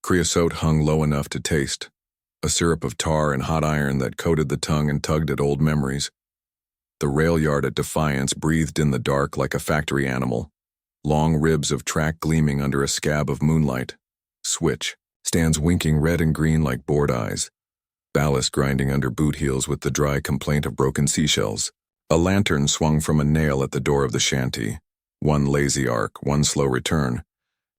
Creosote hung low enough to taste, a syrup of tar and hot iron that coated the tongue and tugged at old memories. The rail yard at Defiance breathed in the dark like a factory animal, long ribs of track gleaming under a scab of moonlight. Switch, stands winking red and green like bored eyes. Ballast grinding under boot heels with the dry complaint of broken seashells. A lantern swung from a nail at the door of the shanty. One lazy arc, one slow return,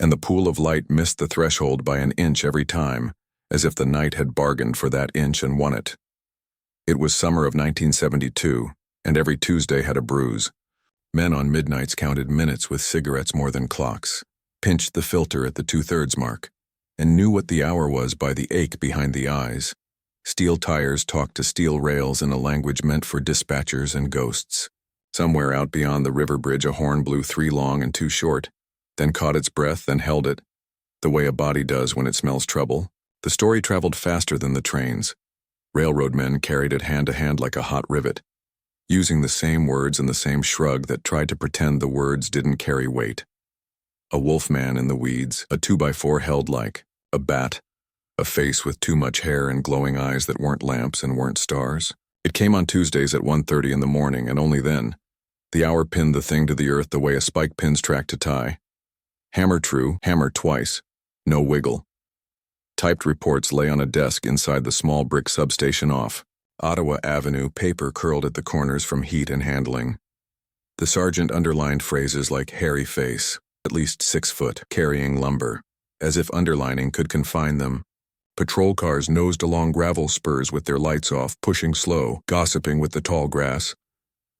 and the pool of light missed the threshold by an inch every time, as if the night had bargained for that inch and won it. It was summer of 1972, and every Tuesday had a bruise. Men on midnights counted minutes with cigarettes more than clocks, pinched the filter at the 2/3 mark, and knew what the hour was by the ache behind the eyes. Steel tires talked to steel rails in a language meant for dispatchers and ghosts. Somewhere out beyond the river bridge a horn blew 3 long and 2 short, then caught its breath and held it, the way a body does when it smells trouble. The story traveled faster than the trains. Railroad men carried it hand to hand like a hot rivet, using the same words and the same shrug that tried to pretend the words didn't carry weight. A wolf man in the weeds, a 2x4 held like a bat, a face with too much hair and glowing eyes that weren't lamps and weren't stars. It came on Tuesdays at 1:30 in the morning, and only then. The hour pinned the thing to the earth the way a spike pins track to tie. Hammer true, hammer twice. No wiggle. Typed reports lay on a desk inside the small brick substation off Ottawa Avenue, paper curled at the corners from heat and handling. The sergeant underlined phrases like hairy face, at least 6 foot, carrying lumber, as if underlining could confine them. Patrol cars nosed along gravel spurs with their lights off, pushing slow, gossiping with the tall grass.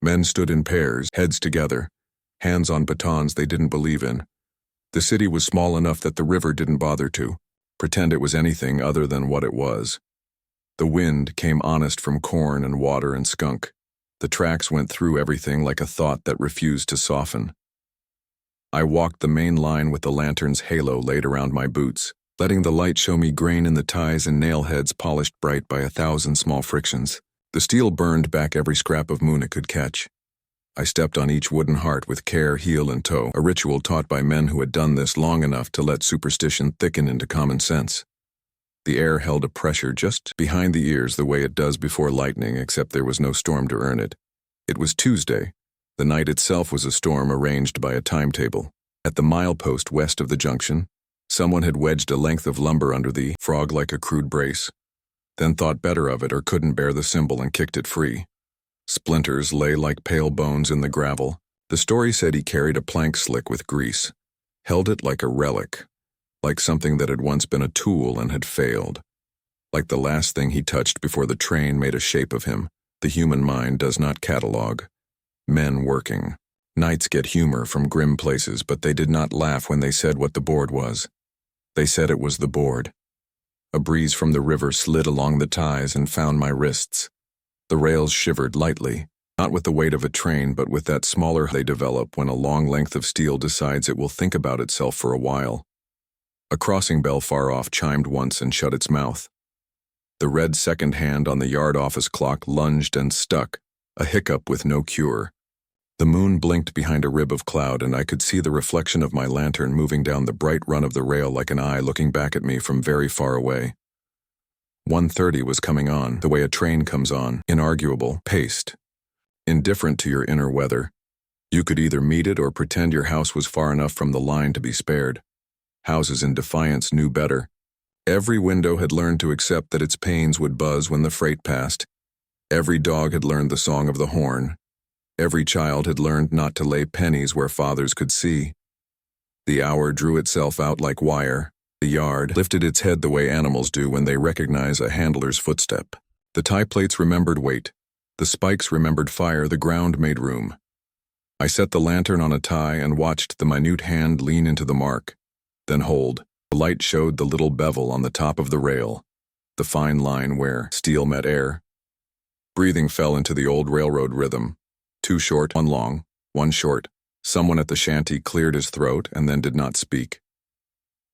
Men stood in pairs, heads together, hands on batons they didn't believe in. The city was small enough that the river didn't bother to pretend it was anything other than what it was. The wind came honest from corn and water and skunk. The tracks went through everything like a thought that refused to soften. I walked the main line with the lantern's halo laid around my boots, letting the light show me grain in the ties and nail heads polished bright by 1,000 small frictions. The steel burned back every scrap of moon it could catch. I stepped on each wooden heart with care, heel and toe, a ritual taught by men who had done this long enough to let superstition thicken into common sense. The air held a pressure just behind the ears the way it does before lightning, except there was no storm to earn it. It was Tuesday. The night itself was a storm arranged by a timetable. At the milepost west of the junction, someone had wedged a length of lumber under the frog like a crude brace, then thought better of it or couldn't bear the symbol and kicked it free. Splinters lay like pale bones in the gravel. The story said he carried a plank slick with grease, held it like a relic, like something that had once been a tool and had failed, like the last thing he touched before the train made a shape of him. The human mind does not catalog. Men working. Knights get humor from grim places, but they did not laugh when they said what the board was. They said it was the board. A breeze from the river slid along the ties and found my wrists. The rails shivered lightly, not with the weight of a train, but with that smaller they develop when a long length of steel decides it will think about itself for a while. A crossing bell far off chimed once and shut its mouth. The red second hand on the yard office clock lunged and stuck, a hiccup with no cure. The moon blinked behind a rib of cloud, and I could see the reflection of my lantern moving down the bright run of the rail like an eye looking back at me from very far away. 1:30 was coming on, the way a train comes on, inarguable, paced. Indifferent to your inner weather. You could either meet it or pretend your house was far enough from the line to be spared. Houses in Defiance knew better. Every window had learned to accept that its panes would buzz when the freight passed. Every dog had learned the song of the horn. Every child had learned not to lay pennies where fathers could see. The hour drew itself out like wire. The yard lifted its head the way animals do when they recognize a handler's footstep. The tie plates remembered weight. The spikes remembered fire. The ground made room. I set the lantern on a tie and watched the minute hand lean into the mark, then hold. The light showed the little bevel on the top of the rail, the fine line where steel met air. Breathing fell into the old railroad rhythm. 2 short, 1 long, 1 short. Someone at the shanty cleared his throat and then did not speak.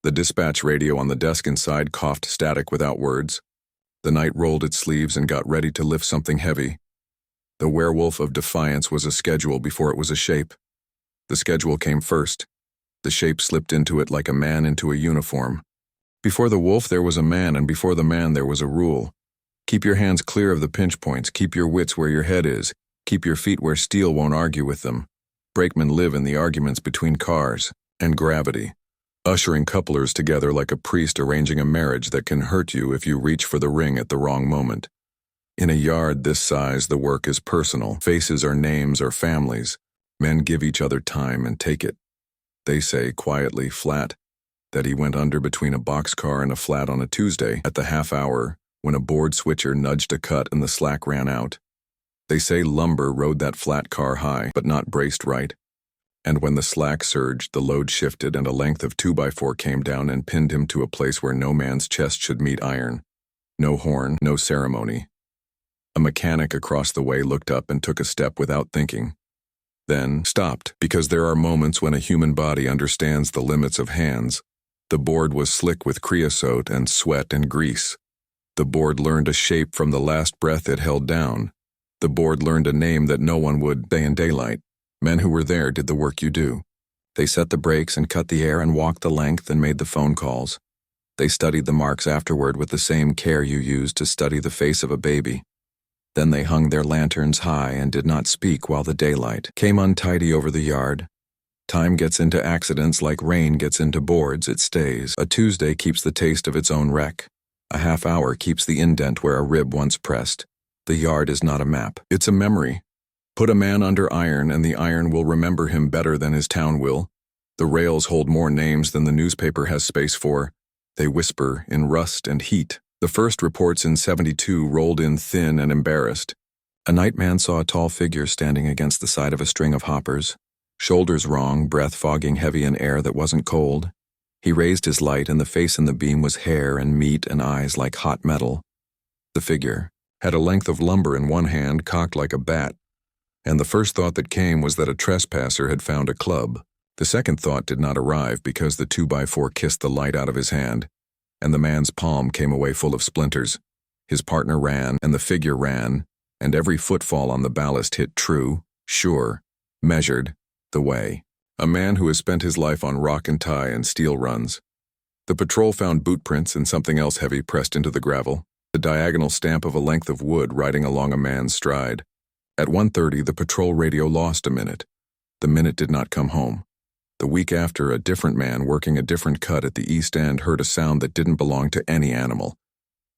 The dispatch radio on the desk inside coughed static without words. The night rolled its sleeves and got ready to lift something heavy. The Werewolf of Defiance was a schedule before it was a shape. The schedule came first. The shape slipped into it like a man into a uniform. Before the wolf there was a man, and before the man there was a rule. Keep your hands clear of the pinch points, keep your wits where your head is, keep your feet where steel won't argue with them. Brakemen live in the arguments between cars and gravity, ushering couplers together like a priest arranging a marriage that can hurt you if you reach for the ring at the wrong moment. In a yard this size, the work is personal. Faces are names or families. Men give each other time and take it. They say, quietly, flat, that he went under between a boxcar and a flat on a Tuesday at the half hour when a board switcher nudged a cut and the slack ran out. They say lumber rode that flat car high, but not braced right. And when the slack surged, the load shifted and a length of 2x4 came down and pinned him to a place where no man's chest should meet iron. No horn, no ceremony. A mechanic across the way looked up and took a step without thinking. Then stopped, because there are moments when a human body understands the limits of hands. The board was slick with creosote and sweat and grease. The board learned a shape from the last breath it held down. The board learned a name that no one would day in daylight. Men who were there did the work you do. They set the brakes and cut the air and walked the length and made the phone calls. They studied the marks afterward with the same care you use to study the face of a baby. Then they hung their lanterns high and did not speak while the daylight came untidy over the yard. Time gets into accidents like rain gets into boards, it stays. A Tuesday keeps the taste of its own wreck. A half hour keeps the indent where a rib once pressed. The yard is not a map, it's a memory. Put a man under iron and the iron will remember him better than his town will. The rails hold more names than the newspaper has space for. They whisper in rust and heat. The first reports in 72 rolled in thin and embarrassed. A night man saw a tall figure standing against the side of a string of hoppers. Shoulders wrong, breath fogging heavy in air that wasn't cold. He raised his light and the face in the beam was hair and meat and eyes like hot metal. The figure had a length of lumber in one hand cocked like a bat, and the first thought that came was that a trespasser had found a club. The second thought did not arrive because the 2x4 kissed the light out of his hand, and the man's palm came away full of splinters. His partner ran, and the figure ran, and every footfall on the ballast hit true, sure, measured, the way. A man who has spent his life on rock and tie and steel runs. The patrol found boot prints and something else heavy pressed into the gravel, the diagonal stamp of a length of wood riding along a man's stride. At 1:30, the patrol radio lost a minute. The minute did not come home. The week after, a different man working a different cut at the East End heard a sound that didn't belong to any animal.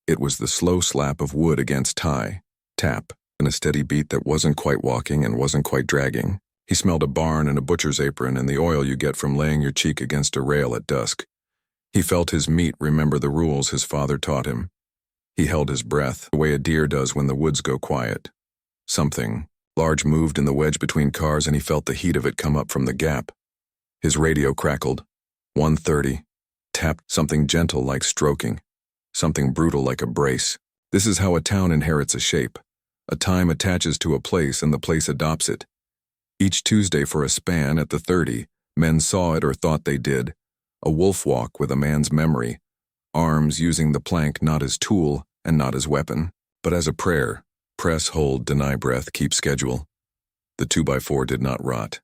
It was the slow slap of wood against tie, tap, and a steady beat that wasn't quite walking and wasn't quite dragging. He smelled a barn and a butcher's apron and the oil you get from laying your cheek against a rail at dusk. He felt his meat remember the rules his father taught him. He held his breath, the way a deer does when the woods go quiet. Something large moved in the wedge between cars and he felt the heat of it come up from the gap. His radio crackled. 1:30. Tapped, something gentle like stroking. Something brutal like a brace. This is how a town inherits a shape. A time attaches to a place and the place adopts it. Each Tuesday for a span at the 30, men saw it or thought they did. A wolf walk with a man's memory. Arms using the plank not as tool and not as weapon, but as a prayer. Press, hold, deny breath, keep schedule. The 2x4 did not rot.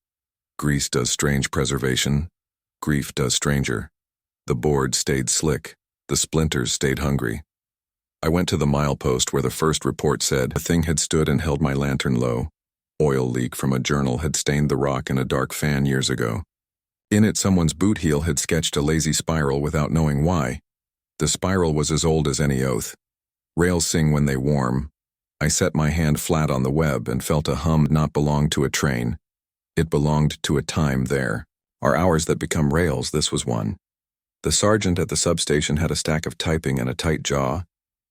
Grease does strange preservation. Grief does stranger. The board stayed slick. The splinters stayed hungry. I went to the milepost where the first report said the thing had stood and held my lantern low. Oil leak from a journal had stained the rock in a dark fan years ago. In it, someone's boot heel had sketched a lazy spiral without knowing why. The spiral was as old as any oath. Rails sing when they warm. I set my hand flat on the web and felt a hum not belong to a train. It belonged to a time there. Our hours that become rails, this was one. The sergeant at the substation had a stack of typing and a tight jaw.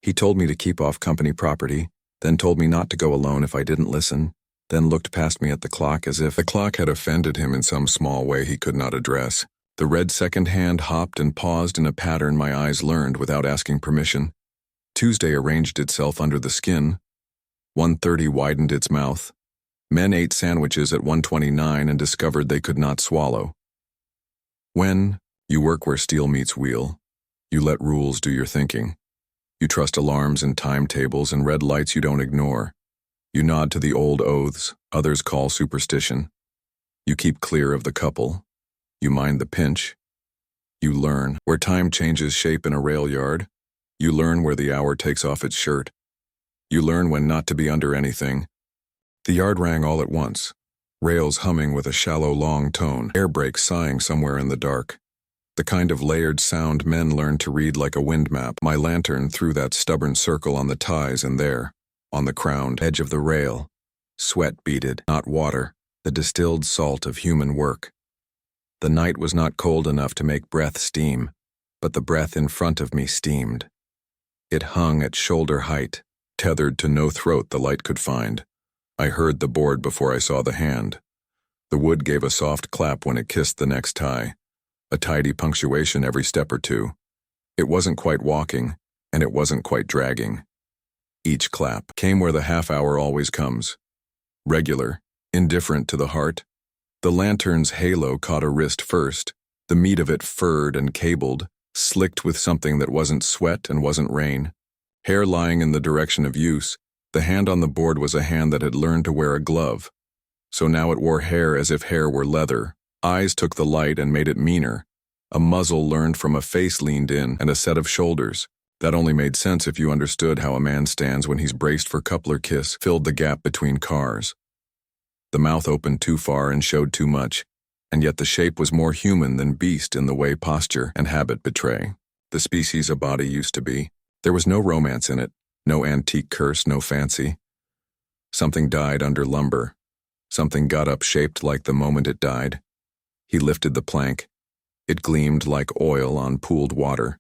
He told me to keep off company property, then told me not to go alone if I didn't listen, then looked past me at the clock as if the clock had offended him in some small way he could not address. The red second hand hopped and paused in a pattern my eyes learned without asking permission. Tuesday arranged itself under the skin. 1:30 widened its mouth. Men ate sandwiches at 1:29 and discovered they could not swallow. When you work where steel meets wheel, you let rules do your thinking. You trust alarms and timetables and red lights you don't ignore. You nod to the old oaths others call superstition. You keep clear of the couple. You mind the pinch. You learn where time changes shape in a rail yard. You learn where the hour takes off its shirt. You learn when not to be under anything. The yard rang all at once, rails humming with a shallow, long tone, air brakes sighing somewhere in the dark. The kind of layered sound men learn to read like a wind map. My lantern threw that stubborn circle on the ties, and there, on the crowned edge of the rail, sweat beaded, not water, the distilled salt of human work. The night was not cold enough to make breath steam, but the breath in front of me steamed. It hung at shoulder height, tethered to no throat the light could find. I heard the board before I saw the hand. The wood gave a soft clap when it kissed the next tie, a tidy punctuation every step or two. It wasn't quite walking, and it wasn't quite dragging. Each clap came where the half hour always comes. Regular, indifferent to the heart. The lantern's halo caught a wrist first, the meat of it furred and cabled, slicked with something that wasn't sweat and wasn't rain. Hair lying in the direction of use, the hand on the board was a hand that had learned to wear a glove. So now it wore hair as if hair were leather. Eyes took the light and made it meaner. A muzzle learned from a face leaned in and a set of shoulders. That only made sense if you understood how a man stands when he's braced for coupler kiss, filled the gap between cars. The mouth opened too far and showed too much, and yet the shape was more human than beast in the way posture and habit betray. The species a body used to be. There was no romance in it, no antique curse, no fancy. Something died under lumber. Something got up shaped like the moment it died. He lifted the plank. It gleamed like oil on pooled water.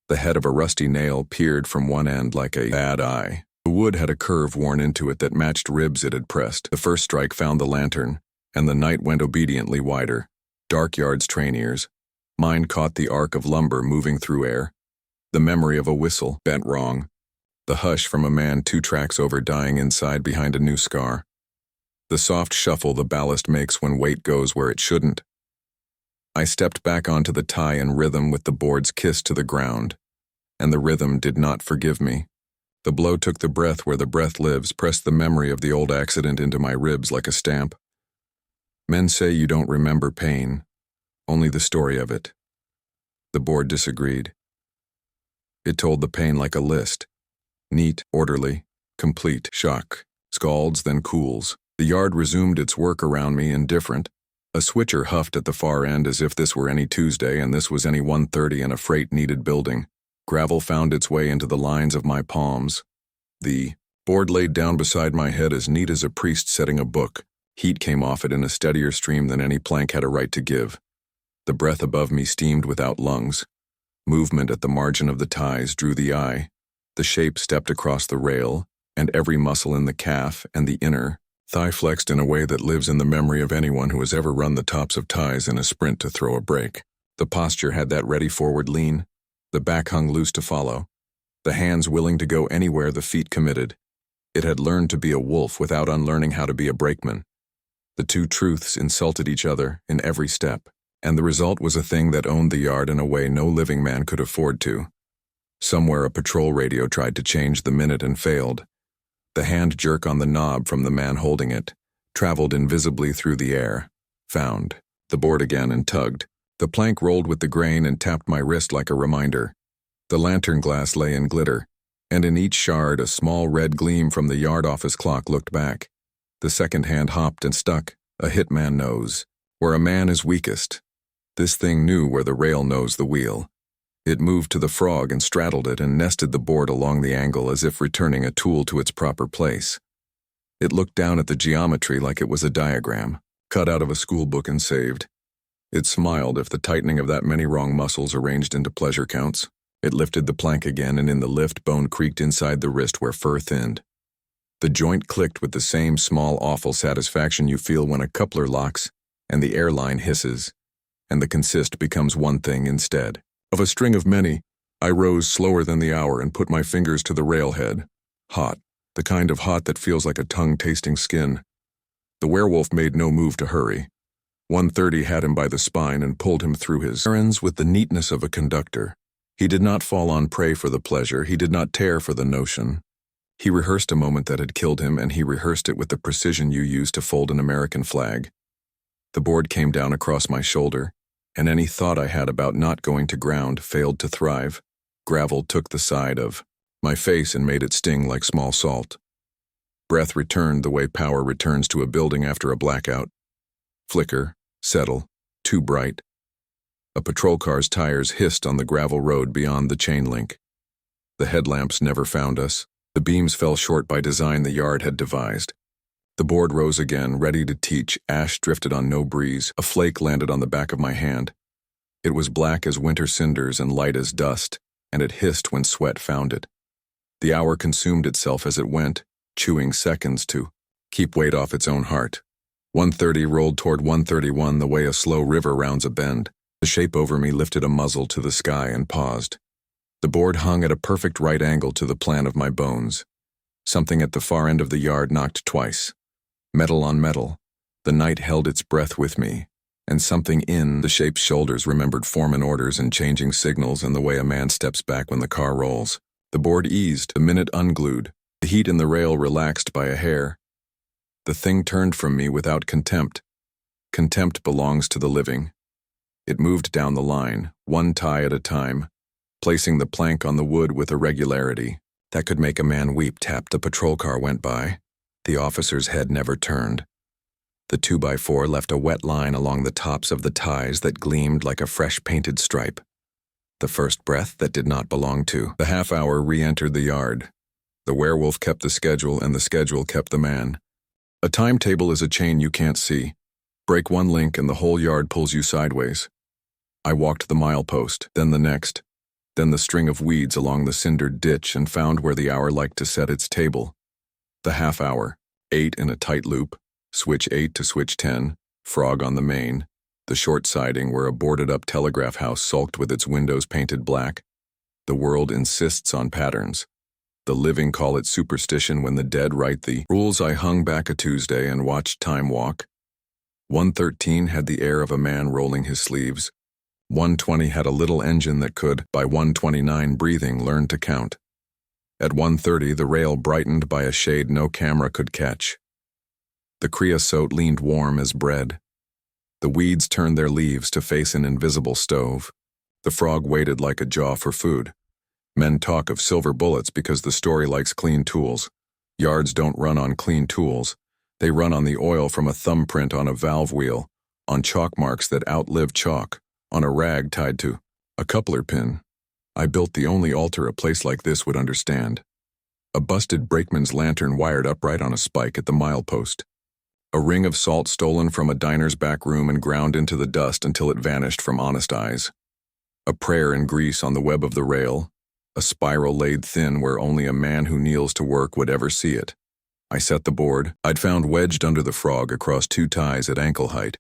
The head of a rusty nail peered from one end like a bad eye. The wood had a curve worn into it that matched ribs it had pressed. The first strike found the lantern, and the night went obediently wider. Dark yards train ears. Mine caught the arc of lumber moving through air. The memory of a whistle, bent wrong. The hush from a man 2 tracks over dying inside behind a new scar. The soft shuffle the ballast makes when weight goes where it shouldn't. I stepped back onto the tie in rhythm with the board's kiss to the ground, and the rhythm did not forgive me. The blow took the breath where the breath lives, pressed the memory of the old accident into my ribs like a stamp. Men say you don't remember pain, only the story of it. The board disagreed. It told the pain like a list. Neat, orderly, complete, shock, scalds, then cools. The yard resumed its work around me, indifferent. A switcher huffed at the far end as if this were any Tuesday and this was any 1:30 in a freight-needed building. Gravel found its way into the lines of my palms. The board laid down beside my head as neat as a priest setting a book. Heat came off it in a steadier stream than any plank had a right to give. The breath above me steamed without lungs. Movement at the margin of the ties drew the eye. The shape stepped across the rail, and every muscle in the calf and the inner thigh flexed in a way that lives in the memory of anyone who has ever run the tops of ties in a sprint to throw a break. The posture had that ready forward lean. The back hung loose to follow. The hands willing to go anywhere the feet committed. It had learned to be a wolf without unlearning how to be a brakeman. The two truths insulted each other in every step, and the result was a thing that owned the yard in a way no living man could afford to. Somewhere a patrol radio tried to change the minute and failed. The hand jerk on the knob from the man holding it traveled invisibly through the air, found the board again and tugged. The plank rolled with the grain and tapped my wrist like a reminder. The lantern glass lay in glitter, and in each shard a small red gleam from the yard office clock looked back. The second hand hopped and stuck, a hitman knows, where a man is weakest. This thing knew where the rail knows the wheel. It moved to the frog and straddled it and nested the board along the angle as if returning a tool to its proper place. It looked down at the geometry like it was a diagram, cut out of a school book and saved. It smiled if the tightening of that many wrong muscles arranged into pleasure counts. It lifted the plank again, and in the lift bone creaked inside the wrist where fur thinned. The joint clicked with the same small awful satisfaction you feel when a coupler locks and the airline hisses, and the consist becomes one thing instead. Of a string of many, I rose slower than the hour and put my fingers to the railhead. Hot, the kind of hot that feels like a tongue-tasting skin. The werewolf made no move to hurry. 1:30 had him by the spine and pulled him through his errands with the neatness of a conductor. He did not fall on prey for the pleasure, he did not tear for the notion. He rehearsed a moment that had killed him, and he rehearsed it with the precision you use to fold an American flag. The board came down across my shoulder, and any thought I had about not going to ground failed to thrive. Gravel took the side of my face and made it sting like small salt. Breath returned the way power returns to a building after a blackout. Flicker, settle, too bright. A patrol car's tires hissed on the gravel road beyond the chain link. The headlamps never found us. The beams fell short by design the yard had devised. The board rose again, ready to teach. Ash drifted on no breeze. A flake landed on the back of my hand. It was black as winter cinders and light as dust, and it hissed when sweat found it. The hour consumed itself as it went, chewing seconds to keep weight off its own heart. 1:30 rolled toward 1:31 the way a slow river rounds a bend. The shape over me lifted a muzzle to the sky and paused. The board hung at a perfect right angle to the plan of my bones. Something at the far end of the yard knocked twice. Metal on metal. The night held its breath with me, and something in the shape's shoulders remembered foreman orders and changing signals and the way a man steps back when the car rolls. The board eased, the minute unglued, the heat in the rail relaxed by a hair. The thing turned from me without contempt. Contempt belongs to the living. It moved down the line, one tie at a time, placing the plank on the wood with a regularity that could make a man weep. Tapped. A patrol car went by. The officer's head never turned. The 2x4 left a wet line along the tops of the ties that gleamed like a fresh painted stripe. The first breath that did not belong to. The half-hour re-entered the yard. The werewolf kept the schedule and the schedule kept the man. A timetable is a chain you can't see. Break one link and the whole yard pulls you sideways. I walked the milepost, then the next, then the string of weeds along the cindered ditch and found where the hour liked to set its table. The half hour, 8 in a tight loop, switch 8 to switch 10, frog on the main, the short siding where a boarded-up telegraph house sulked with its windows painted black. The world insists on patterns. The living call it superstition when the dead write the rules. I hung back a Tuesday and watched time walk. 1:13 had the air of a man rolling his sleeves. 1:20 had a little engine that could, by 1:29 breathing, learn to count. At 1:30 the rail brightened by a shade no camera could catch. The creosote leaned warm as bread. The weeds turned their leaves to face an invisible stove. The frog waited like a jaw for food. Men talk of silver bullets because the story likes clean tools. Yards don't run on clean tools. They run on the oil from a thumbprint on a valve wheel, on chalk marks that outlive chalk, on a rag tied to a coupler pin. I built the only altar a place like this would understand. A busted brakeman's lantern wired upright on a spike at the milepost. A ring of salt stolen from a diner's back room and ground into the dust until it vanished from honest eyes. A prayer in grease on the web of the rail. A spiral laid thin where only a man who kneels to work would ever see it. I set the board. I'd found wedged under the frog across 2 ties at ankle height.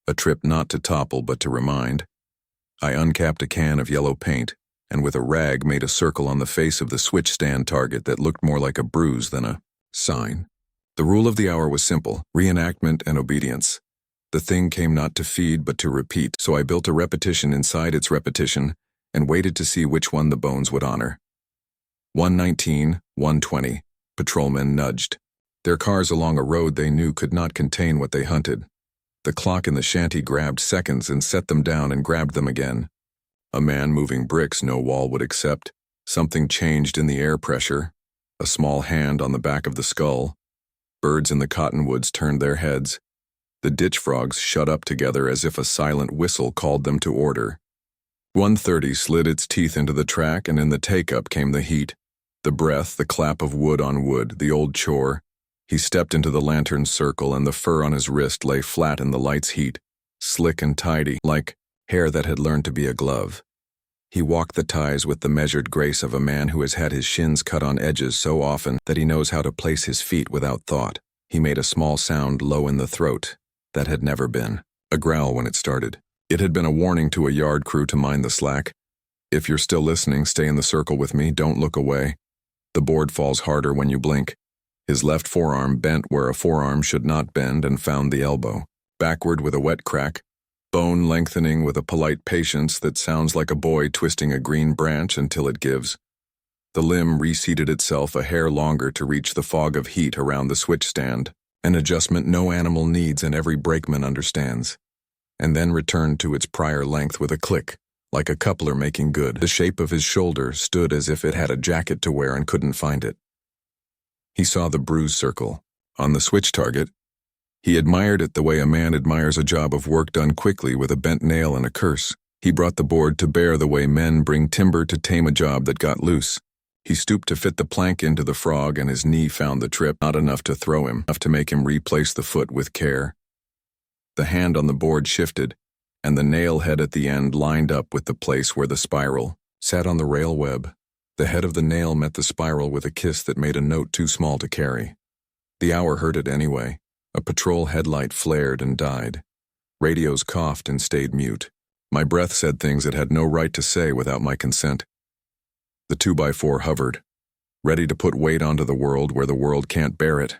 A trip not to topple but to remind. I uncapped a can of yellow paint and with a rag made a circle on the face of the switch stand target that looked more like a bruise than a sign. The rule of the hour was simple: reenactment and obedience. The thing came not to feed but to repeat, so I built a repetition inside its repetition and waited to see which one the bones would honor. 1:19, 1:20. Patrolmen nudged. Their cars along a road they knew could not contain what they hunted. The clock in the shanty grabbed seconds and set them down and grabbed them again. A man moving bricks no wall would accept. Something changed in the air pressure. A small hand on the back of the skull. Birds in the cottonwoods turned their heads. The ditch frogs shut up together as if a silent whistle called them to order. 1:30 slid its teeth into the track, and in the take-up came the heat. The breath, the clap of wood on wood, the old chore. He stepped into the lantern's circle, and the fur on his wrist lay flat in the light's heat, slick and tidy, like hair that had learned to be a glove. He walked the ties with the measured grace of a man who has had his shins cut on edges so often that he knows how to place his feet without thought. He made a small sound low in the throat that had never been a growl when it started. It had been a warning to a yard crew to mind the slack. If you're still listening, stay in the circle with me, don't look away. The board falls harder when you blink. His left forearm bent where a forearm should not bend and found the elbow. Backward with a wet crack. Bone lengthening with a polite patience that sounds like a boy twisting a green branch until it gives. The limb reseated itself a hair longer to reach the fog of heat around the switch stand, an adjustment no animal needs and every brakeman understands. and then returned to its prior length with a click, like a coupler making good. The shape of his shoulder stood as if it had a jacket to wear and couldn't find it. He saw the bruise circle on the switch target. He admired it the way a man admires a job of work done quickly with a bent nail and a curse. He brought the board to bear the way men bring timber to tame a job that got loose. He stooped to fit the plank into the frog, and his knee found the trip, not enough to throw him, enough to make him replace the foot with care. The hand on the board shifted, and the nail head at the end lined up with the place where the spiral sat on the rail web. The head of the nail met the spiral with a kiss that made a note too small to carry. The hour heard it anyway. A patrol headlight flared and died. Radios coughed and stayed mute. My breath said things it had no right to say without my consent. The 2x4 hovered, ready to put weight onto the world where the world can't bear it.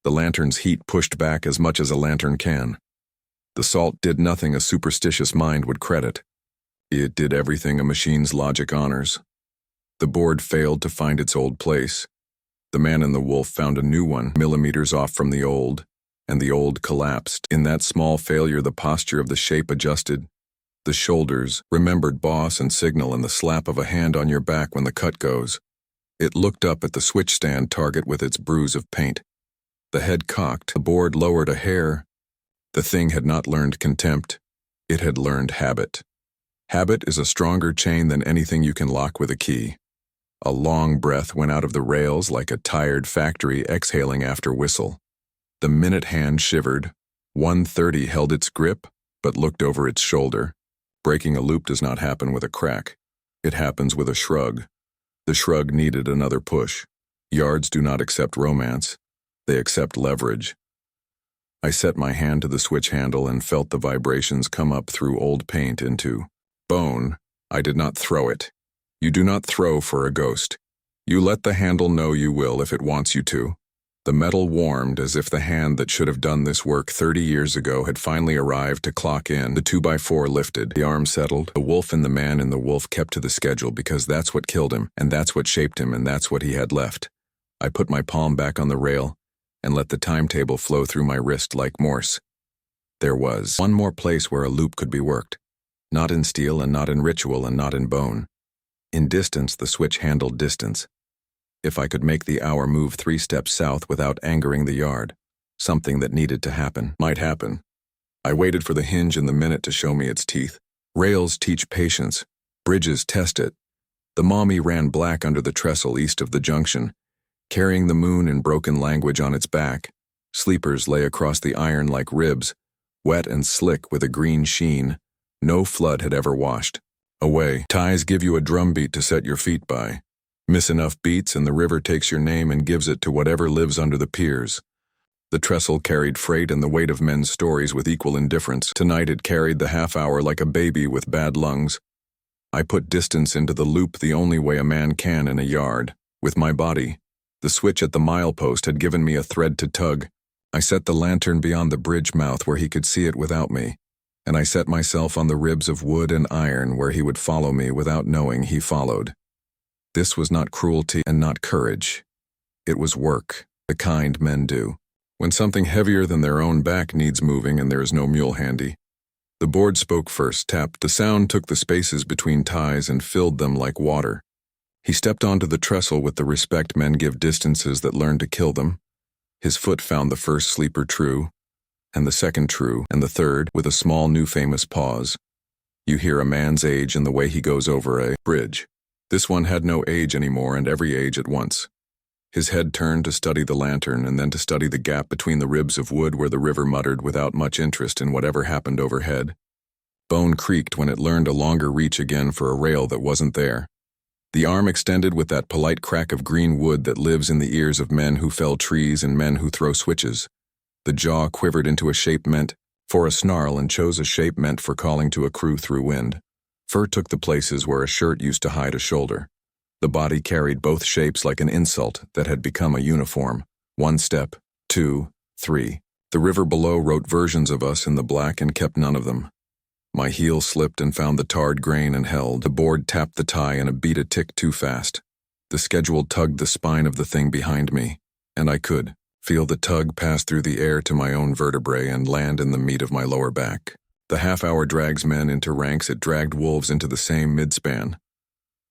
The lantern's heat pushed back as much as a lantern can. The salt did nothing a superstitious mind would credit. It did everything a machine's logic honors. The board failed to find its old place. The man in the wolf found a new one, millimeters off from the old, and the old collapsed. In that small failure, the posture of the shape adjusted. The shoulders remembered boss and signal and the slap of a hand on your back when the cut goes. It looked up at the switch stand target with its bruise of paint. The head cocked, the board lowered a hair. The thing had not learned contempt. It had learned habit. Habit is a stronger chain than anything you can lock with a key. A long breath went out of the rails like a tired factory exhaling after whistle. The minute hand shivered. 130 held its grip, but looked over its shoulder. Breaking a loop does not happen with a crack. It happens with a shrug. The shrug needed another push. Yards do not accept romance. They accept leverage. I set my hand to the switch handle and felt the vibrations come up through old paint into bone. I did not throw it. You do not throw for a ghost. You let the handle know you will if it wants you to. The metal warmed as if the hand that should have done this work 30 years ago had finally arrived to clock in. The 2x4 lifted. The arm settled. The wolf and the man in the wolf kept to the schedule because that's what killed him, and that's what shaped him, and that's what he had left. I put my palm back on the rail and let the timetable flow through my wrist like Morse. There was one more place where a loop could be worked. Not in steel and not in ritual and not in bone. In distance, the switch handled distance. If I could make the hour move 3 steps south without angering the yard, something that needed to happen might happen. I waited for the hinge in the minute to show me its teeth. Rails teach patience. Bridges test it. The mommy ran black under the trestle east of the junction, carrying the moon in broken language on its back. Sleepers lay across the iron like ribs, wet and slick with a green sheen. No flood had ever washed away. Ties give you a drumbeat to set your feet by. Miss enough beats and the river takes your name and gives it to whatever lives under the piers. The trestle carried freight and the weight of men's stories with equal indifference. Tonight it carried the half hour like a baby with bad lungs. I put distance into the loop the only way a man can in a yard, with my body. The switch at the milepost had given me a thread to tug. I set the lantern beyond the bridge mouth where he could see it without me, and I set myself on the ribs of wood and iron where he would follow me without knowing he followed. This was not cruelty and not courage. It was work, the kind men do, when something heavier than their own back needs moving and there is no mule handy. The board spoke first, tapped. The sound took the spaces between ties and filled them like water. He stepped onto the trestle with the respect men give distances that learn to kill them. His foot found the first sleeper true, and the second true, and the third, with a small new famous pause. You hear a man's age in the way he goes over a bridge. This one had no age anymore and every age at once. His head turned to study the lantern and then to study the gap between the ribs of wood where the river muttered without much interest in whatever happened overhead. Bone creaked when it learned a longer reach again for a rail that wasn't there. The arm extended with that polite crack of green wood that lives in the ears of men who fell trees and men who throw switches. The jaw quivered into a shape meant for a snarl and chose a shape meant for calling to a crew through wind. Fur took the places where a shirt used to hide a shoulder. The body carried both shapes like an insult that had become a uniform. 1 step, 2, 3. The river below wrote versions of us in the black and kept none of them. My heel slipped and found the tarred grain and held. The board tapped the tie and a beat a tick too fast. The schedule tugged the spine of the thing behind me, and I could feel the tug pass through the air to my own vertebrae and land in the meat of my lower back. The half-hour drags men into ranks, it dragged wolves into the same mid-span.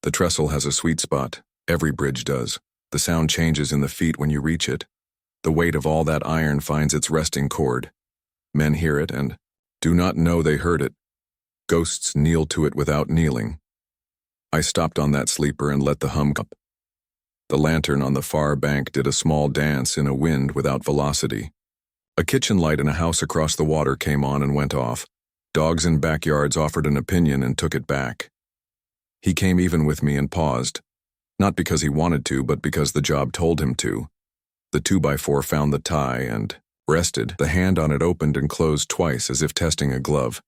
The trestle has a sweet spot. Every bridge does. The sound changes in the feet when you reach it. The weight of all that iron finds its resting chord. Men hear it and do not know they heard it. Ghosts kneel to it without kneeling. I stopped on that sleeper and let the hum come. The lantern on the far bank did a small dance in a wind without velocity. A kitchen light in a house across the water came on and went off. Dogs in backyards offered an opinion and took it back. He came even with me and paused. Not because he wanted to, but because the job told him to. The 2x4 found the tie and rested. The hand on it opened and closed twice as if testing a glove.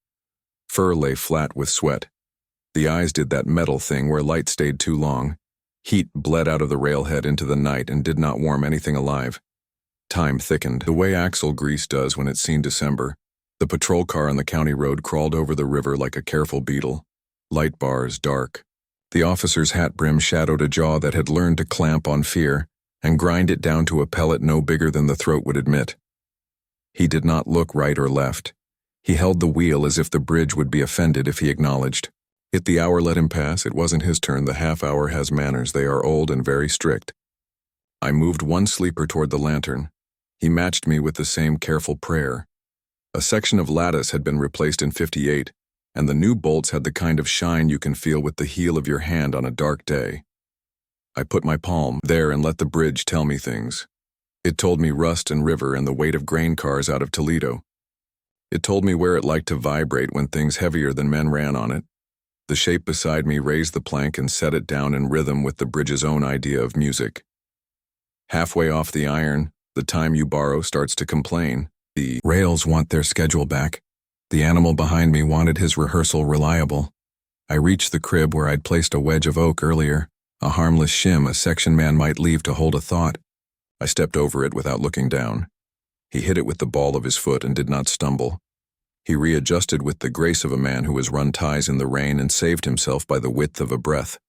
Fur lay flat with sweat. The eyes did that metal thing where light stayed too long. Heat bled out of the railhead into the night and did not warm anything alive. Time thickened, the way axle grease does when it's seen December. The patrol car on the county road crawled over the river like a careful beetle. Light bars dark. The officer's hat brim shadowed a jaw that had learned to clamp on fear and grind it down to a pellet no bigger than the throat would admit. He did not look right or left. He held the wheel as if the bridge would be offended if he acknowledged. If the hour let him pass, it wasn't his turn. The half hour has manners. They are old and very strict. I moved one sleeper toward the lantern. He matched me with the same careful prayer. A section of lattice had been replaced in '58, and the new bolts had the kind of shine you can feel with the heel of your hand on a dark day. I put my palm there and let the bridge tell me things. It told me rust and river and the weight of grain cars out of Toledo. It told me where it liked to vibrate when things heavier than men ran on it. The shape beside me raised the plank and set it down in rhythm with the bridge's own idea of music. Halfway off the iron, the time you borrow starts to complain. The rails want their schedule back. The animal behind me wanted his rehearsal reliable. I reached the crib where I'd placed a wedge of oak earlier, a harmless shim a section man might leave to hold a thought. I stepped over it without looking down. He hit it with the ball of his foot and did not stumble. He readjusted with the grace of a man who has run ties in the rain and saved himself by the width of a breath.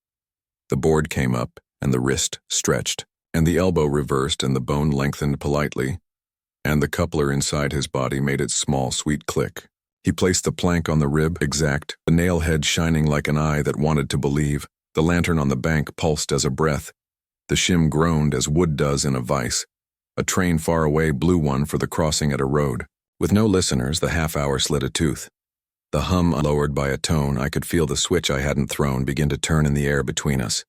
The board came up, and the wrist stretched, and the elbow reversed and the bone lengthened politely, and the coupler inside his body made its small, sweet click. He placed the plank on the rib, exact, the nail head shining like an eye that wanted to believe. The lantern on the bank pulsed as a breath. The shim groaned as wood does in a vise. A train far away blew one for the crossing at a road. With no listeners, the half hour slid a tooth. The hum lowered by a tone. I could feel the switch I hadn't thrown begin to turn in the air between us.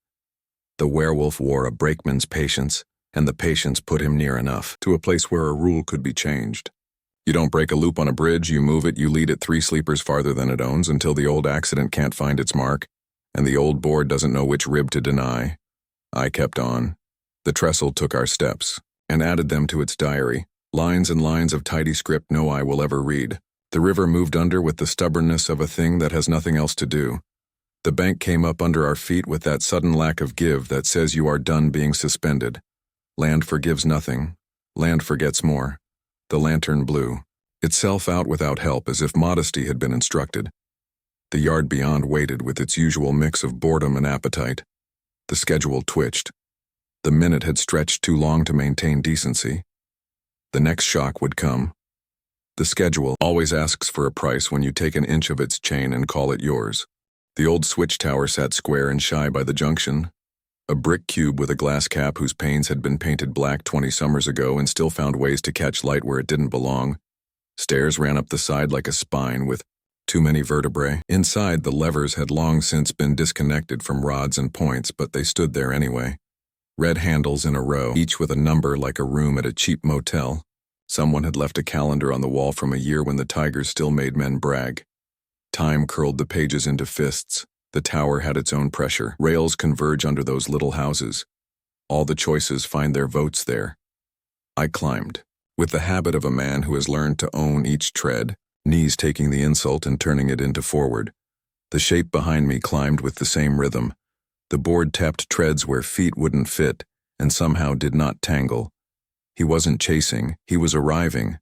The werewolf wore a brakeman's patience, and the patience put him near enough to a place where a rule could be changed. You don't break a loop on a bridge, you move it, you lead it 3 sleepers farther than it owns until the old accident can't find its mark, and the old board doesn't know which rib to deny. I kept on. The trestle took our steps, and added them to its diary, lines and lines of tidy script no eye will ever read. The river moved under with the stubbornness of a thing that has nothing else to do. The bank came up under our feet with that sudden lack of give that says you are done being suspended. Land forgives nothing. Land forgets more. The lantern blew itself out without help, as if modesty had been instructed. The yard beyond waited with its usual mix of boredom and appetite. The schedule twitched. The minute had stretched too long to maintain decency. The next shock would come. The schedule always asks for a price when you take an inch of its chain and call it yours. The old switch tower sat square and shy by the junction, a brick cube with a glass cap whose panes had been painted black 20 summers ago and still found ways to catch light where it didn't belong. Stairs ran up the side like a spine with too many vertebrae. Inside, the levers had long since been disconnected from rods and points, but they stood there anyway. Red handles in a row, each with a number like a room at a cheap motel. Someone had left a calendar on the wall from a year when the tigers still made men brag. Time curled the pages into fists. The tower had its own pressure. Rails converge under those little houses. All the choices find their votes there. I climbed, with the habit of a man who has learned to own each tread, knees taking the insult and turning it into forward. The shape behind me climbed with the same rhythm. The board tapped treads where feet wouldn't fit, and somehow did not tangle. He wasn't chasing, he was arriving.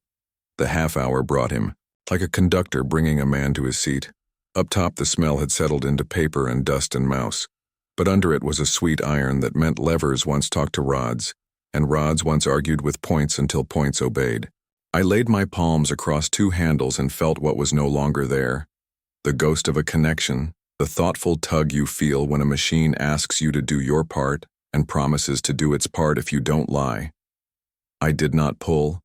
The half hour brought him, like a conductor bringing a man to his seat. Up top the smell had settled into paper and dust and mouse, but under it was a sweet iron that meant levers once talked to rods, and rods once argued with points until points obeyed. I laid my palms across two handles and felt what was no longer there. The ghost of a connection, the thoughtful tug you feel when a machine asks you to do your part and promises to do its part if you don't lie. I did not pull.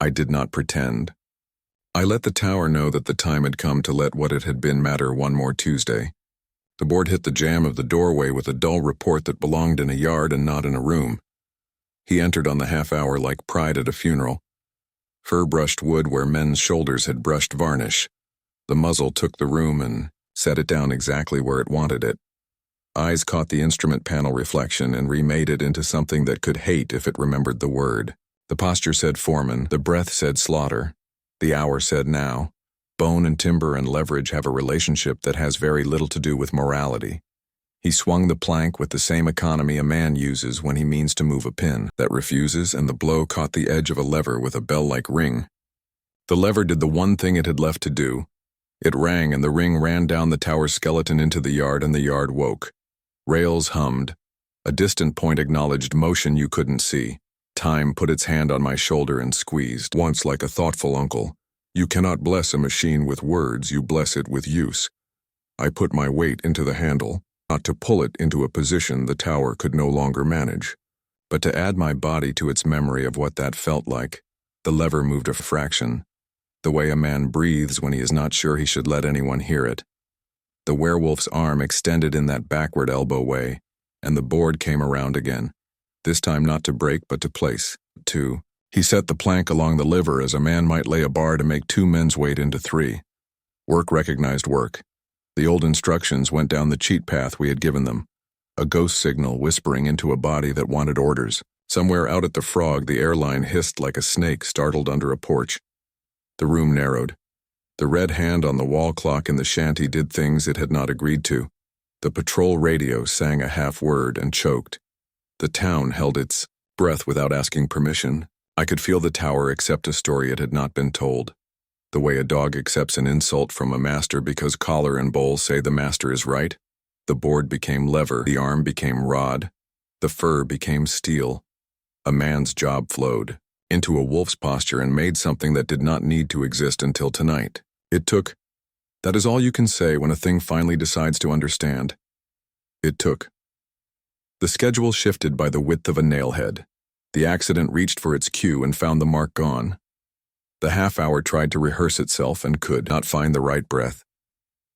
I did not pretend. I let the tower know that the time had come to let what it had been matter one more Tuesday. The board hit the jamb of the doorway with a dull report that belonged in a yard and not in a room. He entered on the half-hour like pride at a funeral. Fur-brushed wood where men's shoulders had brushed varnish. The muzzle took the room and set it down exactly where it wanted it. Eyes caught the instrument panel reflection and remade it into something that could hate if it remembered the word. The posture said foreman, the breath said slaughter, the hour said now. Bone and timber and leverage have a relationship that has very little to do with morality. He swung the plank with the same economy a man uses when he means to move a pin that refuses, and the blow caught the edge of a lever with a bell-like ring. The lever did the one thing it had left to do. It rang, and the ring ran down the tower's skeleton into the yard, and the yard woke. Rails hummed. A distant point acknowledged motion you couldn't see. Time put its hand on my shoulder and squeezed, once like a thoughtful uncle. You cannot bless a machine with words, you bless it with use. I put my weight into the handle, not to pull it into a position the tower could no longer manage, but to add my body to its memory of what that felt like. The lever moved a fraction, the way a man breathes when he is not sure he should let anyone hear it. The werewolf's arm extended in that backward elbow way, and the board came around again, this time not to break but to place. He set the plank along the liver as a man might lay a bar to make two men's weight into three. Work recognized work. The old instructions went down the cheat path we had given them, a ghost signal whispering into a body that wanted orders. Somewhere out at the Frog, the airline hissed like a snake startled under a porch. The room narrowed. The red hand on the wall clock in the shanty did things it had not agreed to. The patrol radio sang a half-word and choked. The town held its breath without asking permission. I could feel the tower accept a story it had not been told. The way a dog accepts an insult from a master because collar and bowl say the master is right. The board became lever, the arm became rod, the fur became steel. A man's job flowed into a wolf's posture and made something that did not need to exist until tonight. It took. That is all you can say when a thing finally decides to understand. It took. The schedule shifted by the width of a nailhead. The accident reached for its cue and found the mark gone. The half-hour tried to rehearse itself and could not find the right breath.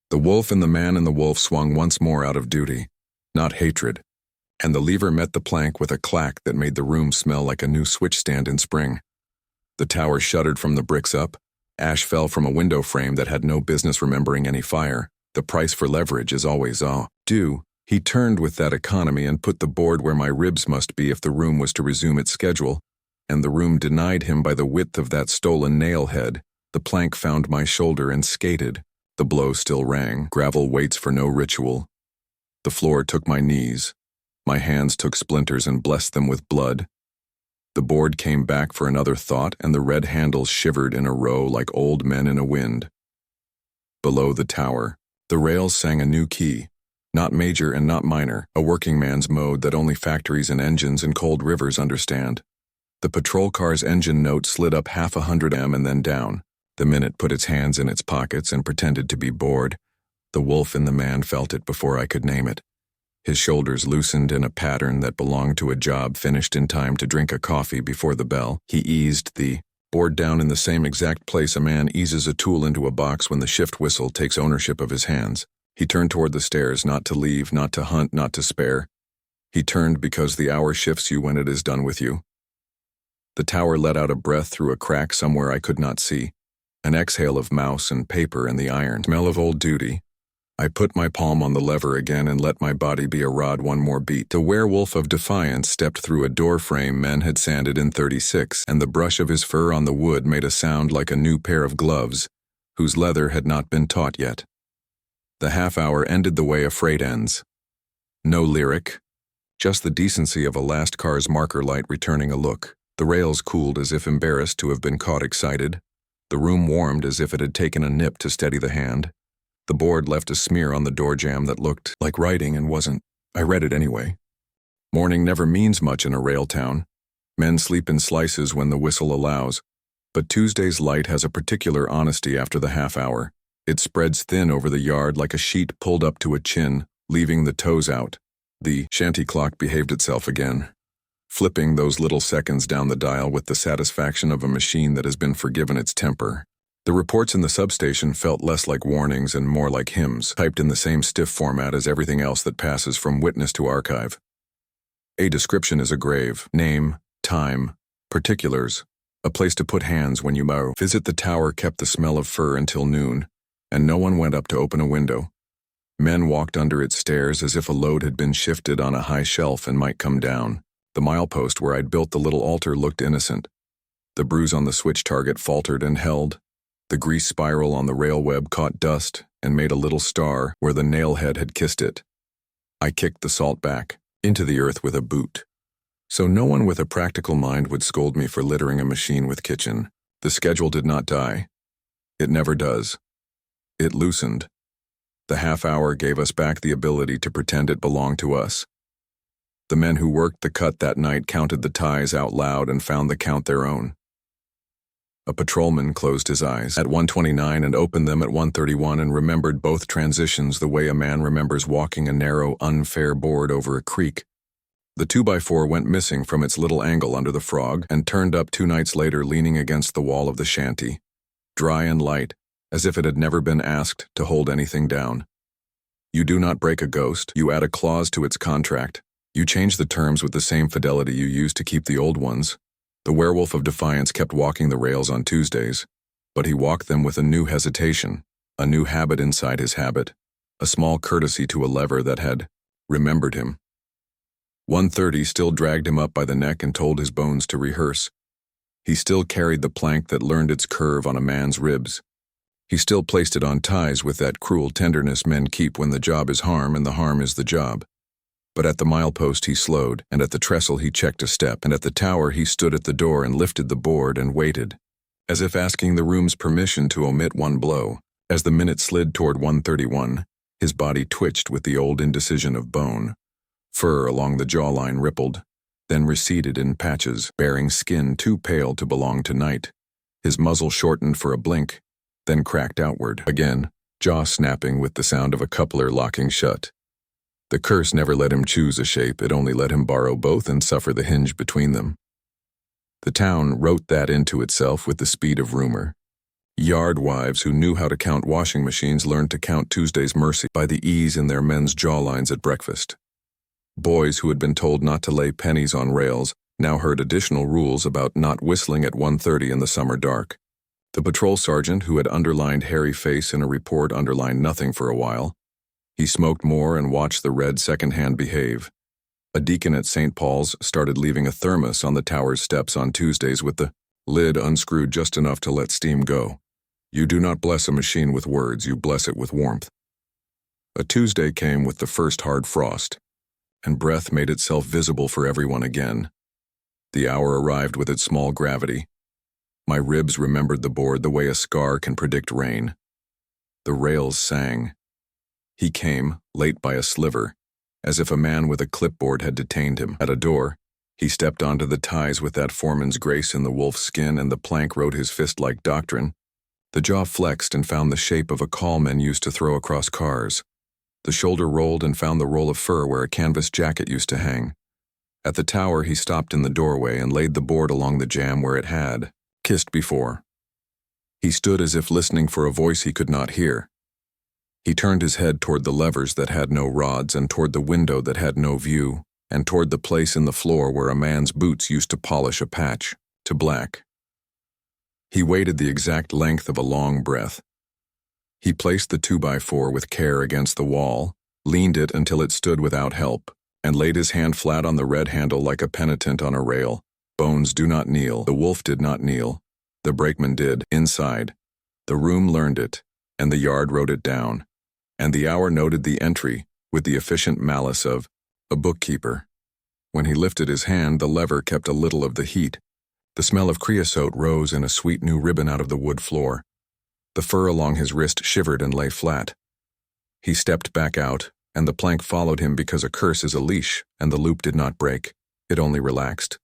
The wolf and the man and the wolf swung once more out of duty, not hatred, and the lever met the plank with a clack that made the room smell like a new switch stand in spring. The tower shuddered from the bricks up. Ash fell from a window frame that had no business remembering any fire. The price for leverage is always due. He turned with that economy and put the board where my ribs must be if the room was to resume its schedule, and the room denied him by the width of that stolen nail head. The plank found my shoulder and skated. The blow still rang. Gravel waits for no ritual. The floor took my knees. My hands took splinters and blessed them with blood. The board came back for another thought, and the red handles shivered in a row like old men in a wind. Below the tower, the rails sang a new key. Not major and not minor, a working man's mode that only factories and engines in cold rivers understand. The patrol car's engine note slid up 100 m and then down. The minute put its hands in its pockets and pretended to be bored. The wolf in the man felt it before I could name it. His shoulders loosened in a pattern that belonged to a job finished in time to drink a coffee before the bell. He eased the board down in the same exact place a man eases a tool into a box when the shift whistle takes ownership of his hands. He turned toward the stairs, not to leave, not to hunt, not to spare. He turned because the hour shifts you when it is done with you. The tower let out a breath through a crack somewhere I could not see, an exhale of mouse and paper and the iron smell of old duty. I put my palm on the lever again and let my body be a rod one more beat. The Werewolf of Defiance stepped through a door frame men had sanded in '36, and the brush of his fur on the wood made a sound like a new pair of gloves, whose leather had not been taut yet. The half-hour ended the way a freight ends. No lyric, just the decency of a last car's marker light returning a look. The rails cooled as if embarrassed to have been caught excited. The room warmed as if it had taken a nip to steady the hand. The board left a smear on the door jamb that looked like writing and wasn't. I read it anyway. Morning never means much in a rail town. Men sleep in slices when the whistle allows. But Tuesday's light has a particular honesty after the half hour. It spreads thin over the yard like a sheet pulled up to a chin, leaving the toes out. The shanty clock behaved itself again, flipping those little seconds down the dial with the satisfaction of a machine that has been forgiven its temper. The reports in the substation felt less like warnings and more like hymns, typed in the same stiff format as everything else that passes from witness to archive. A description is a grave, name, time, particulars, a place to put hands when you bow. Visit the tower kept the smell of fur until noon, and no one went up to open a window. Men walked under its stairs as if a load had been shifted on a high shelf and might come down. The milepost where I'd built the little altar looked innocent. The bruise on the switch target faltered and held. The grease spiral on the rail web caught dust and made a little star where the nail head had kissed it. I kicked the salt back into the earth with a boot. So no one with a practical mind would scold me for littering a machine with kitchen. The schedule did not die. It never does. It loosened. The half hour gave us back the ability to pretend it belonged to us. The men who worked the cut that night counted the ties out loud and found the count their own. A patrolman closed his eyes at 1:29 and opened them at 1:31 and remembered both transitions the way a man remembers walking a narrow, unfair board over a creek. The 2x4 went missing from its little angle under the frog and turned up 2 nights later leaning against the wall of the shanty, dry and light, as if it had never been asked to hold anything down. You do not break a ghost, you add a clause to its contract. You change the terms with the same fidelity you used to keep the old ones. The Werewolf of Defiance kept walking the rails on Tuesdays, but he walked them with a new hesitation, a new habit inside his habit, a small courtesy to a lever that had remembered him. 1:30 still dragged him up by the neck and told his bones to rehearse. He still carried the plank that learned its curve on a man's ribs. He still placed it on ties with that cruel tenderness men keep when the job is harm and the harm is the job. But at the milepost he slowed, and at the trestle he checked a step, and at the tower he stood at the door and lifted the board and waited, as if asking the room's permission to omit one blow. As the minute slid toward 1:31, his body twitched with the old indecision of bone. Fur along the jawline rippled, then receded in patches, bearing skin too pale to belong to night. His muzzle shortened for a blink, then cracked outward again, jaw snapping with the sound of a coupler locking shut. The curse never let him choose a shape, it only let him borrow both and suffer the hinge between them. The town wrote that into itself with the speed of rumor. Yard wives who knew how to count washing machines learned to count Tuesday's mercy by the ease in their men's jawlines at breakfast. Boys who had been told not to lay pennies on rails now heard additional rules about not whistling at 1:30 in the summer dark. The patrol sergeant who had underlined hairy face in a report underlined nothing for a while. He smoked more and watched the red second-hand behave. A deacon at St. Paul's started leaving a thermos on the tower's steps on Tuesdays with the lid unscrewed just enough to let steam go. You do not bless a machine with words, you bless it with warmth. A Tuesday came with the first hard frost, and breath made itself visible for everyone again. The hour arrived with its small gravity. My ribs remembered the board the way a scar can predict rain. The rails sang. He came, late by a sliver, as if a man with a clipboard had detained him. At a door, he stepped onto the ties with that foreman's grace in the wolf's skin, and the plank wrote his fist-like doctrine. The jaw flexed and found the shape of a caul men used to throw across cars. The shoulder rolled and found the roll of fur where a canvas jacket used to hang. At the tower, he stopped in the doorway and laid the board along the jamb where it had kissed before. He stood as if listening for a voice he could not hear. He turned his head toward the levers that had no rods and toward the window that had no view, and toward the place in the floor where a man's boots used to polish a patch to black. He waited the exact length of a long breath. He placed the 2x4 with care against the wall, leaned it until it stood without help, and laid his hand flat on the red handle like a penitent on a rail. Bones do not kneel. The wolf did not kneel. The brakeman did, inside. The room learned it, and the yard wrote it down. And the hour noted the entry with the efficient malice of a bookkeeper. When he lifted his hand, the lever kept a little of the heat. The smell of creosote rose in a sweet new ribbon out of the wood floor. The fur along his wrist shivered and lay flat. He stepped back out, and the plank followed him because a curse is a leash, and the loop did not break. It only relaxed.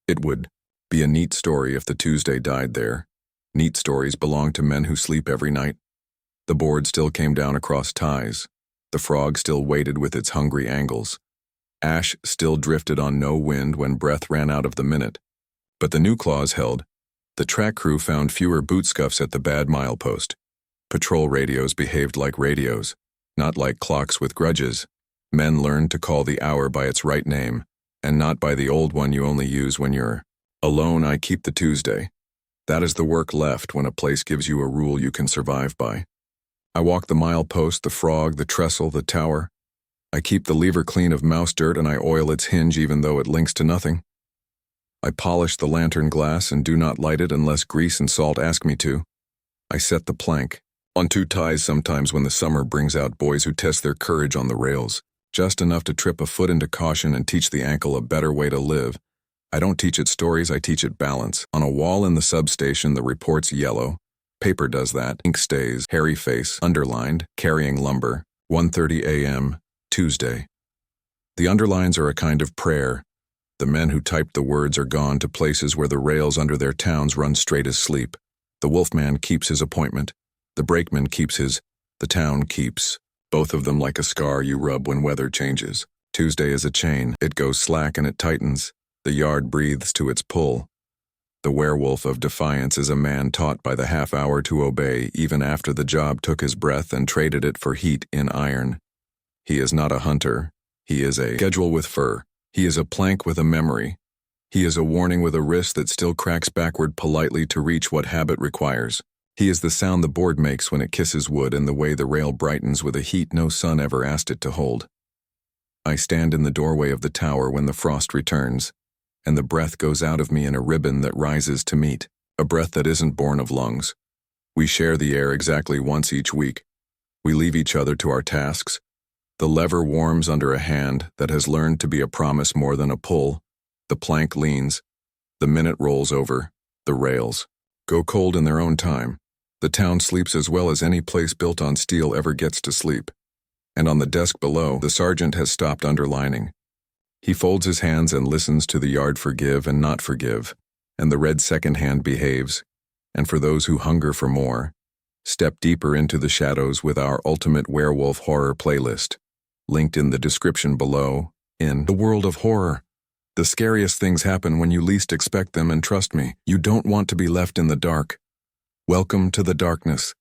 It would be a neat story if the Tuesday died there. Neat stories belong to men who sleep every night. The board still came down across ties. The frog still waited with its hungry angles. Ash still drifted on no wind when breath ran out of the minute. But the new clause held. The track crew found fewer boot scuffs at the bad milepost. Patrol radios behaved like radios, not like clocks with grudges. Men learned to call the hour by its right name, and not by the old one you only use when you're alone. I keep the Tuesday. That is the work left when a place gives you a rule you can survive by. I walk the milepost, the frog, the trestle, the tower. I keep the lever clean of mouse dirt and I oil its hinge even though it links to nothing. I polish the lantern glass and do not light it unless grease and salt ask me to. I set the plank. On 2 ties sometimes when the summer brings out boys who test their courage on the rails. Just enough to trip a foot into caution and teach the ankle a better way to live. I don't teach it stories, I teach it balance. On a wall in the substation, the report's yellow. Paper does that. Ink stays. Hairy face. Underlined. Carrying lumber. 1:30 a.m. Tuesday. The underlines are a kind of prayer. The men who typed the words are gone to places where the rails under their towns run straight as sleep. The wolfman keeps his appointment. The brakeman keeps his. The town keeps. Both of them like a scar you rub when weather changes. Tuesday is a chain. It goes slack and it tightens. The yard breathes to its pull. The werewolf of defiance is a man taught by the half hour to obey even after the job took his breath and traded it for heat in iron. He is not a hunter. He is a schedule with fur. He is a plank with a memory. He is a warning with a wrist that still cracks backward politely to reach what habit requires. He is the sound the board makes when it kisses wood and the way the rail brightens with a heat no sun ever asked it to hold. I stand in the doorway of the tower when the frost returns, and the breath goes out of me in a ribbon that rises to meet, a breath that isn't born of lungs. We share the air exactly once each week. We leave each other to our tasks. The lever warms under a hand that has learned to be a promise more than a pull. The plank leans. The minute rolls over. The rails go cold in their own time. The town sleeps as well as any place built on steel ever gets to sleep. And on the desk below, the sergeant has stopped underlining. He folds his hands and listens to the yard forgive and not forgive, and the red second hand behaves. And for those who hunger for more, step deeper into the shadows with our ultimate werewolf horror playlist, linked in the description below. In the world of horror, the scariest things happen when you least expect them, and trust me, you don't want to be left in the dark. Welcome to the darkness.